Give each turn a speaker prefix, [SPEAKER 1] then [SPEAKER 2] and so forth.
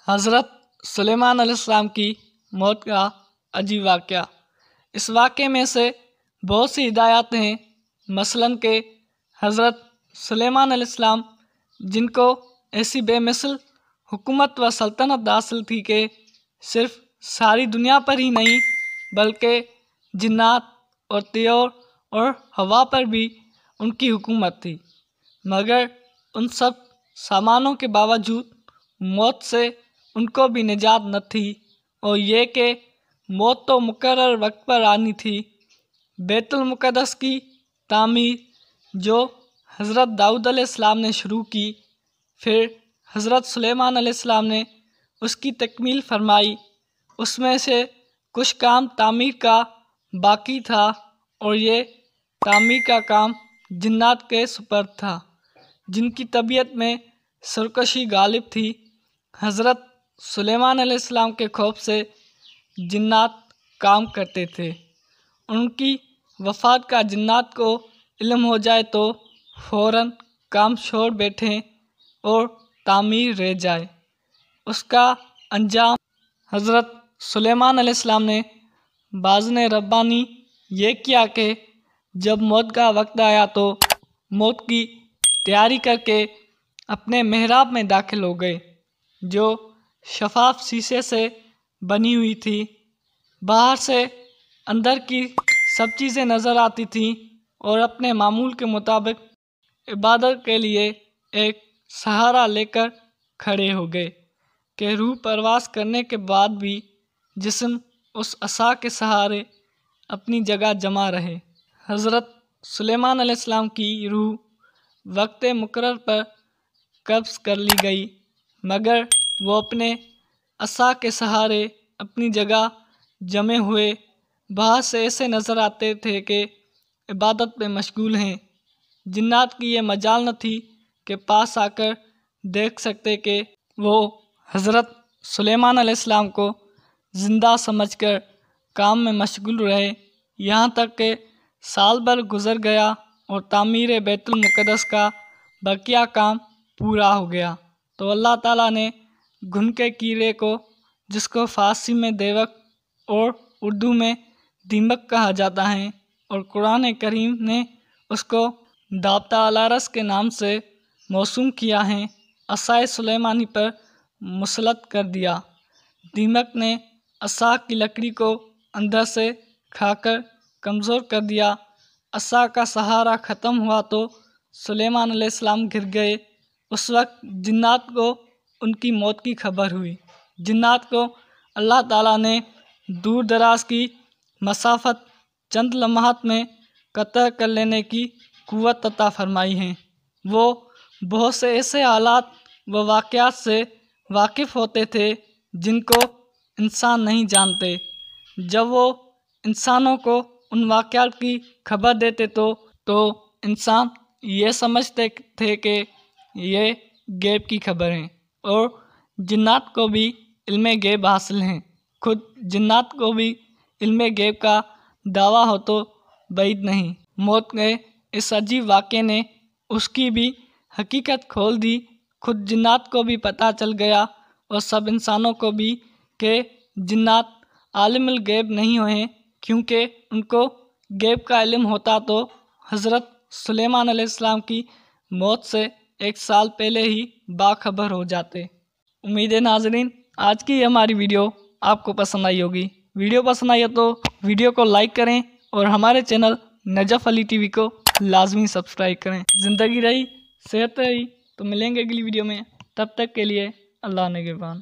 [SPEAKER 1] حضرت سلیمان علیہ السلام کی موت کا عجیب واقعہ۔ اس واقعے میں سے بہت سی ہدایات ہیں، مثلاً کہ حضرت سلیمان علیہ السلام جن کو ایسی بے مثل حکومت و سلطنت حاصل تھی کہ صرف ساری دنیا پر ہی نہیں بلکہ جنات اور طیور اور ہوا پر بھی ان کی حکومت تھی، مگر ان سب سامانوں کے باوجود موت سے ان کو بھی نجات نہ تھی، اور یہ کہ موت تو مقرر وقت پر آنی تھی۔ بیت المقدس کی تعمیر جو حضرت داؤد علیہ السلام نے شروع کی، پھر حضرت سلیمان علیہ السلام نے اس کی تکمیل فرمائی، اس میں سے کچھ کام تعمیر کا باقی تھا، اور یہ تعمیر کا کام جنات کے سپرد تھا جن کی طبیعت میں سرکشی غالب تھی۔ حضرت سلیمان علیہ السلام کے خوف سے جنات کام کرتے تھے، ان کی وفات کا جنات کو علم ہو جائے تو فوراً کام چھوڑ بیٹھیں اور تعمیر رہ جائے۔ اس کا انجام حضرت سلیمان علیہ السلام نے باذن ربانی یہ کیا کہ جب موت کا وقت آیا تو موت کی تیاری کر کے اپنے محراب میں داخل ہو گئے، جو شفاف شیشے سے بنی ہوئی تھی۔ باہر سے اندر کی سب چیزیں نظر آتی تھیں، اور اپنے معمول کے مطابق عبادت کے لیے ایک سہارا لے کر کھڑے ہو گئے کہ روح پرواز کرنے کے بعد بھی جسم اس عصا کے سہارے اپنی جگہ جمع رہے۔ حضرت سلیمان علیہ السلام کی روح وقت مقرر پر قبض کر لی گئی، مگر وہ اپنے عصا کے سہارے اپنی جگہ جمے ہوئے باہر سے ایسے نظر آتے تھے کہ عبادت میں مشغول ہیں۔ جنات کی یہ مجال نہ تھی کہ پاس آ کر دیکھ سکتے کہ وہ حضرت سلیمان علیہ السلام کو زندہ سمجھ کر کام میں مشغول رہے، یہاں تک کہ سال بھر گزر گیا اور تعمیر بیت المقدس کا بقیہ کام پورا ہو گیا تو اللہ تعالیٰ نے گھن کے کیڑے کو، جس کو فارسی میں دیوک اور اردو میں دیمک کہا جاتا ہے، اور قرآن کریم نے اس کو دابتہ الارس کے نام سے موسوم کیا ہے، عصائے سلیمانی پر مسلط کر دیا۔ دیمک نے عصا کی لکڑی کو اندر سے کھا کر کمزور کر دیا۔ عصا کا سہارا ختم ہوا تو سلیمان علیہ السلام گر گئے۔ اس وقت جنات کو ان کی موت کی خبر ہوئی۔ جنات کو اللہ تعالیٰ نے دور دراز کی مسافت چند لمحات میں قطع کر لینے کی قوت عطا فرمائی ہے۔ وہ بہت سے ایسے حالات و واقعات سے واقف ہوتے تھے جن کو انسان نہیں جانتے۔ جب وہ انسانوں کو ان واقعات کی خبر دیتے تو انسان یہ سمجھتے تھے کہ یہ غیب کی خبر ہیں، اور جنات کو بھی علم غیب حاصل ہیں۔ خود جنات کو بھی علم غیب کا دعویٰ ہو تو بعید نہیں۔ موت کے اس عجیب واقعے نے اس کی بھی حقیقت کھول دی۔ خود جنات کو بھی پتہ چل گیا، اور سب انسانوں کو بھی، کہ جنات عالم الغیب نہیں ہوئے، کیونکہ ان کو غیب کا علم ہوتا تو حضرت سلیمان علیہ السلام کی موت سے 1 سال پہلے ہی باخبر ہو جاتے۔ امید ہے ناظرین آج کی ہماری ویڈیو آپ کو پسند آئی ہوگی۔ ویڈیو پسند آئی ہو تو ویڈیو کو لائک کریں، اور ہمارے چینل نجف علی ٹی وی کو لازمی سبسکرائب کریں۔ زندگی رہی، صحت رہی تو ملیں گے اگلی ویڈیو میں، تب تک کے لیے اللہ نگہبان۔